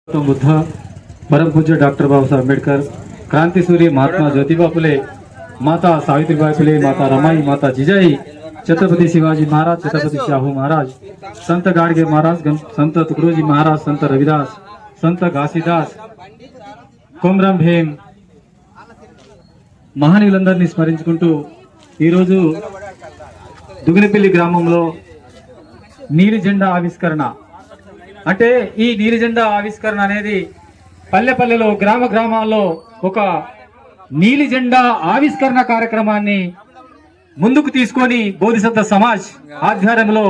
बुद्ध परम पूज्य डॉक्टर बाबा साहब अम्बेडकर क्रांति सूर्य महात्मा ज्योतिबा फुले माता सावित्रीबाई फुले माता रमाई माता जिजाई छत्रपति शिवाजी महाराज छत्रपति शाहू महाराज संत गाडगे महाराज संत तुकडोजी महाराज संत रविदास संत घासीदास कोमరం భీం మహనీయులందరినీ స్మరించుకుంటూ ఈరోజు దుగినపల్లి గ్రామంలో నీలి జెండా ఆవిష్కరణ అంటే ఈ నీలి జెండా ఆవిష్కరణ అనేది పల్లెపల్లెలో గ్రామాల్లో ఒక నీలి జెండా ఆవిష్కరణ కార్యక్రమాన్ని ముందుకు తీసుకొని బోధిసత్వ సమాజ్ ఆధ్వర్యంలో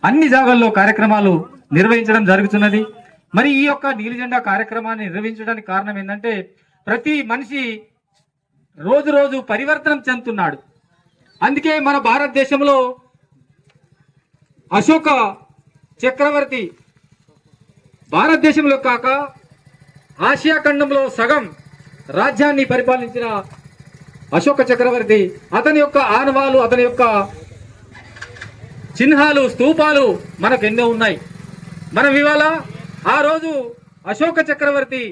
అన్ని జాగాల్లో కార్యక్రమాలు నిర్వహించడం జరుగుతున్నది. మరి ఈ యొక్క నీలి జెండా కార్యక్రమాన్ని నిర్వహించడానికి కారణం ఏంటంటే ప్రతి మనిషి రోజు రోజు పరివర్తనం చెందుతున్నాడు. అందుకే మన భారతదేశంలో అశోక చక్రవర్తి భారతదేశంలో కాక ఆసియా ఖండంలో సగం రాజ్యాన్ని పరిపాలించిన అశోక చక్రవర్తి అతని యొక్క ఆనవాలు అతని యొక్క చిహ్నాలు స్తూపాలు మనకు ఎన్నో ఉన్నాయి. మనం ఇవాళ ఆ రోజు అశోక చక్రవర్తి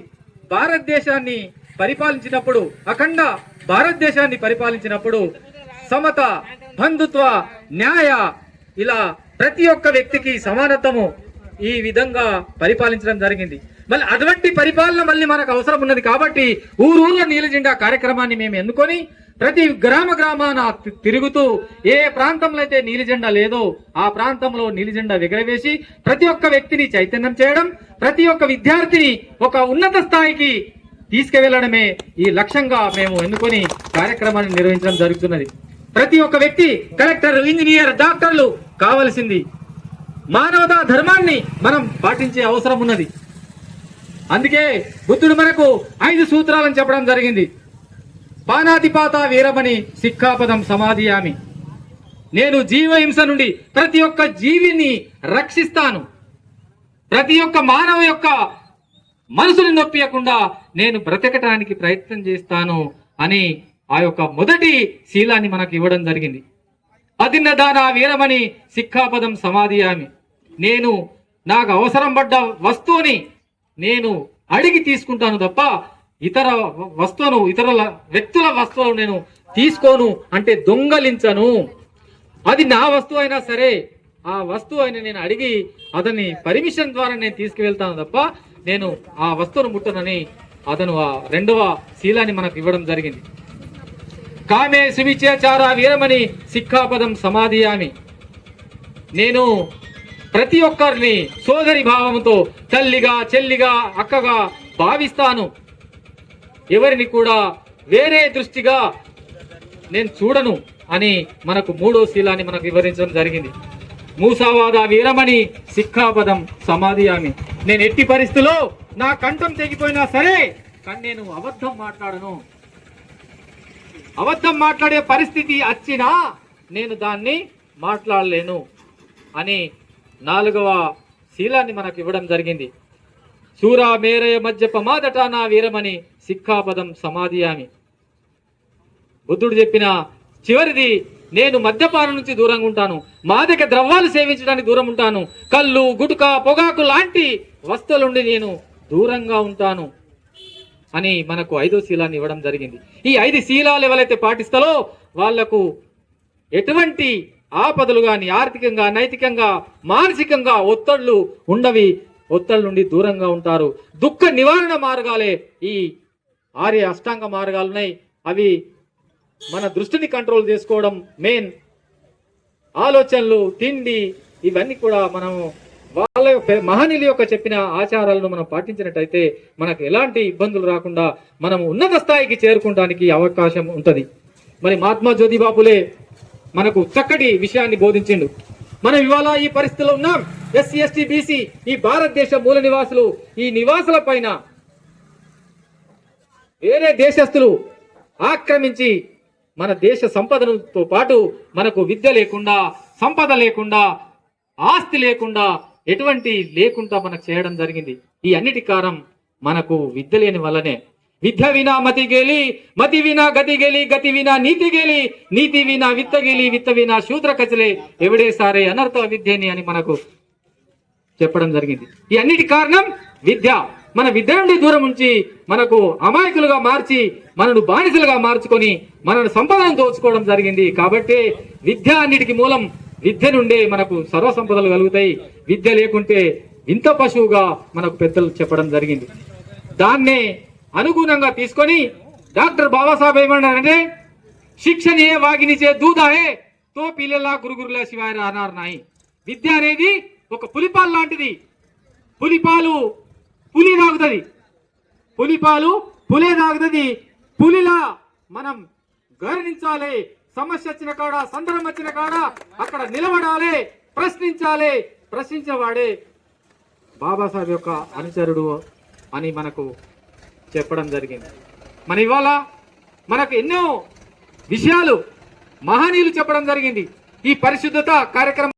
భారతదేశాన్ని పరిపాలించినప్పుడు అఖండ భారతదేశాన్ని పరిపాలించినప్పుడు సమత బంధుత్వ న్యాయ ఇలా ప్రతి ఒక్క వ్యక్తికి సమానత్వము ఈ విధంగా పరిపాలించడం జరిగింది. మళ్ళీ అటువంటి పరిపాలన మళ్ళీ మనకు అవసరం ఉన్నది కాబట్టి ఊరూళ్ళ నీలి జెండా కార్యక్రమాన్ని మేము ఎన్నుకొని ప్రతి గ్రామాన తిరుగుతూ ఏ ప్రాంతంలో అయితే నీలి జెండా లేదో ఆ ప్రాంతంలో నీలి జెండా ఎగరవేసి ప్రతి ఒక్క వ్యక్తిని చైతన్యం చేయడం, ప్రతి ఒక్క విద్యార్థిని ఒక ఉన్నత స్థాయికి తీసుకువెళ్లడమే ఈ లక్ష్యంగా మేము ఎన్నుకొని కార్యక్రమాన్ని నిర్వహించడం జరుగుతున్నది. ప్రతి ఒక్క వ్యక్తి కలెక్టర్, ఇంజనీర్, డాక్టర్లు కావలసింది మానవతా ధర్మాన్ని మనం పాటించే అవసరం ఉన్నది. అందుకే బుద్ధుడు మనకు 5 సూత్రాలను చెప్పడం జరిగింది. పానాతిపాత వీరమణి సిక్కాపదం సమాధియామి. నేను జీవహింస నుండి ప్రతి ఒక్క జీవిని రక్షిస్తాను, ప్రతి ఒక్క మానవ యొక్క మనసుని నొప్పియకుండా నేను బ్రతకటానికి ప్రయత్నం చేస్తాను అని ఆ యొక్క మొదటి శీలాన్ని మనకు ఇవ్వడం జరిగింది. అదిన్నదాన వీరమణి సిక్కాపదం సమాధియామి. నేను నాకు అవసరం పడ్డ వస్తువుని నేను అడిగి తీసుకుంటాను తప్ప ఇతర వస్తువును ఇతరుల వ్యక్తుల వస్తువులు నేను తీసుకోను, అంటే దొంగలించను. అది నా వస్తువు అయినా సరే ఆ వస్తువు అయినా నేను అడిగి అతని పర్మిషన్ ద్వారా నేను తీసుకువెళ్తాను తప్ప నేను ఆ వస్తువును ముట్టనని అతను ఆ రెండవ శీలాన్ని మనకు ఇవ్వడం జరిగింది. కామే సువిచేచార వీరమణి సిక్కాపదం సమాధియామి. నేను ప్రతి ఒక్కరిని సోదరి భావంతో తల్లిగా, చెల్లిగా, అక్కగా భావిస్తాను. ఎవరిని కూడా వేరే దృష్టిగా నేను చూడను అని మనకు మూడో శీలాన్ని మనకు వివరించడం జరిగింది. మూసావాద వీరమణి సిక్కాపదం సమాధియామి. నేను ఎట్టి పరిస్థితుల్లో నా కంఠం తెగిపోయినా సరే కానీ నేను అబద్ధం మాట్లాడను. అబద్ధం మాట్లాడే పరిస్థితి వచ్చినా నేను దాన్ని మాట్లాడలేను అని 4వ శీలాన్ని మనకు ఇవ్వడం జరిగింది. సూరా మేరయ మధ్య పమాదట నా వీరమణి సిక్కాపదం సమాధియామి. బుద్ధుడు చెప్పిన చివరిది, నేను మద్యపానం నుంచి దూరంగా ఉంటాను, మాదక ద్రవ్యాలు సేవించడానికి దూరం ఉంటాను, కళ్ళు, గుటుక, పొగాకు లాంటి వస్తువుల నుండి నేను దూరంగా ఉంటాను అని మనకు 5వ శీలాన్ని ఇవ్వడం జరిగింది. ఈ 5 శీలాలు ఎవరైతే పాటిస్తారో వాళ్లకు ఎటువంటి ఆపదలు కానీ ఆర్థికంగా, నైతికంగా, మానసికంగా ఒత్తిళ్లు ఉండవి, ఒత్తిళ్ల నుండి దూరంగా ఉంటారు. దుఃఖ నివారణ మార్గాలే ఈ 6 అష్టాంగ మార్గాలు ఉన్నాయి. అవి మన దృష్టిని కంట్రోల్ చేసుకోవడం మెయిన్. ఆలోచనలు, తిండి, ఇవన్నీ కూడా మనము వాళ్ళ మహనీయుల యొక్క చెప్పిన ఆచారాలను మనం పాటించినట్టయితే మనకు ఎలాంటి ఇబ్బందులు రాకుండా మనం ఉన్నత స్థాయికి చేరుకోవడానికి అవకాశం ఉంటుంది. మరి మహాత్మా జ్యోతిబా ఫులే మనకు చక్కటి విషయాన్ని బోధించిండు. మనం ఇవాళ ఈ పరిస్థితిలో ఉన్నాం. ఎస్సీ, ఎస్టీ, బీసీ ఈ భారతదేశ మూల నివాసులు, ఈ నివాసుల పైన వేరే దేశస్తులు ఆక్రమించి మన దేశ సంపదతో పాటు మనకు విద్య లేకుండా, సంపద లేకుండా, ఆస్తి లేకుండా, ఎటువంటి లేకుండా మనకు చేయడం జరిగింది. ఈ అన్నిటి కారణం మనకు విద్య లేని వల్లనే. విద్య వినా మతి గేలి, మతి వినా గతి గేలి, గతి వినా నీతి గేలి, నీతి వినా విత్త గేలి, విత్త వినా శూద్ర కచలే, ఎవడే సారే అనర్థ విద్యని అని మనకు చెప్పడం జరిగింది. ఈ అన్నిటి కారణం విద్య. మన విద్య నుండి దూరం ఉంచి మనకు అమాయకులుగా మార్చి మనను బానిసలుగా మార్చుకొని మనను సంపదను దోచుకోవడం జరిగింది. కాబట్టి విద్య అన్నిటికీ మూలం. విద్య నుండే మనకు సర్వ సంపదలు కలుగుతాయి. విద్య లేకుంటే ఇంత పశువుగా మనకు పెద్దలు చెప్పడం జరిగింది. దాన్నే అనుగుణంగా తీసుకొని డాక్టర్ బాబాసాహెబ్ ఏమన్నారంటే, శిక్షణ ఏ వాగినిచే దూదాయే తో పిల్లల గురుగురుల శివాయ అన్నారు నాయి. విద్య అనేది ఒక పులిపాలు లాంటిది. పులిపాలు పులి తాగుతుంది, పులిపాలు పులే తాగుతుంది. పులిలా మనం గర్వించాలి. సమస్య వచ్చిన కాడ, సందర్భం వచ్చిన కాడ అక్కడ నిలబడాలి, ప్రశ్నించాలి. ప్రశ్నించేవాడే బాబాసాహెబ్ యొక్క అనుచరుడు అని మనకు చెప్పడం జరిగింది. మన ఇవాళ మనకు ఎన్నో విషయాలు మహనీయులు చెప్పడం జరిగింది. ఈ పరిశుద్ధత కార్యక్రమం